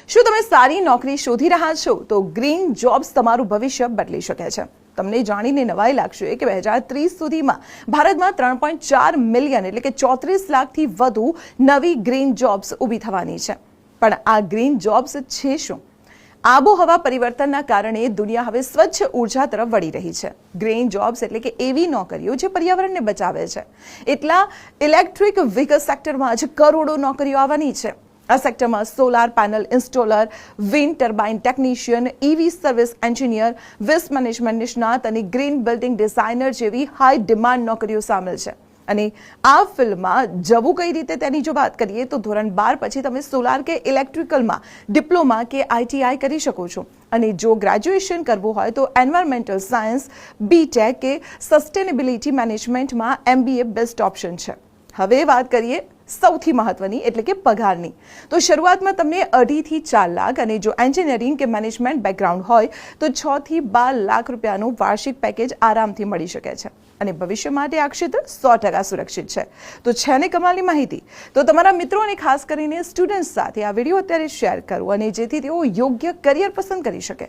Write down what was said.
શું તમે સારી નોકરી શોધી રહ્યા છો તો ગ્રીન જોબ્સ તમારું ભવિષ્ય બદલી શકે છે। તમને જાણીને નવાઈ લાગશે કે 2030 સુધીમાં ભારતમાં 3.4 મિલિયન એટલે કે 34 લાખથી વધુ નવી ગ્રીન જોબ્સ ઊભી થવાની છે। પણ આ ગ્રીન જોબ્સ છે શું? આબોહવા પરિવર્તનના કારણે દુનિયા હવે સ્વચ્છ ઉર્જા તરફ વળી રહી છે। ગ્રીન જોબ્સ એટલે કે એવી નોકરીઓ જે પર્યાવરણને બચાવે છે। એટલા ઇલેક્ટ્રિક વ્હીકલ સેક્ટરમાં જ કરોડો નોકરીઓ આવવાની છે। આ સેક્ટરમાં solar panel installer, wind turbine technician, EV service engineer, waste management નિષ્ણાત અને ગ્રીન બિલ્ડિંગ ડિઝાઇનર જેવી હાઈ ડિમાન્ડ નોકરીઓ સામેલ છે। અને આ ફિલ્ડમાં જવું કઈ રીતે તેની જો વાત કરીએ તો ધોરણ 12 પછી તમે સોલાર કે ઇલેક્ટ્રિકલમાં ડિપ્લોમા કે આઈટીઆઈ કરી શકો છો। અને જો ગ્રેજ્યુએશન કરવું હોય તો એન્વાયરમેન્ટલ સાયન્સ, બીટેક કે સસ્ટેનેબિલિટી મેનેજમેન્ટમાં એમબીએ બેસ્ટ ઓપ્શન છે। હવે વાત કરીએ સૌથી મહત્વની એટલે કે પગારની। તો શરૂઆતમાં તમને 2.5 થી 4 લાખ અને જો એન્જિનિયરિંગ કે મેનેજમેન્ટ બેકગ્રાઉન્ડ હોય તો 6 થી 12 લાખ રૂપિયાનું વાર્ષિક પેકેજ આરામથી મળી શકે છે। અને ભવિષ્ય માટે આ ક્ષેત્ર 100% સુરક્ષિત છે। તો છે ને કમાલની માહિતી? તો તમારા મિત્રો અને ખાસ કરીને સ્ટુડન્ટ્સ સાથે આ વિડીયો અત્યારે શેર કરો અને જેથી તેઓ યોગ્ય કરિયર પસંદ કરી શકે।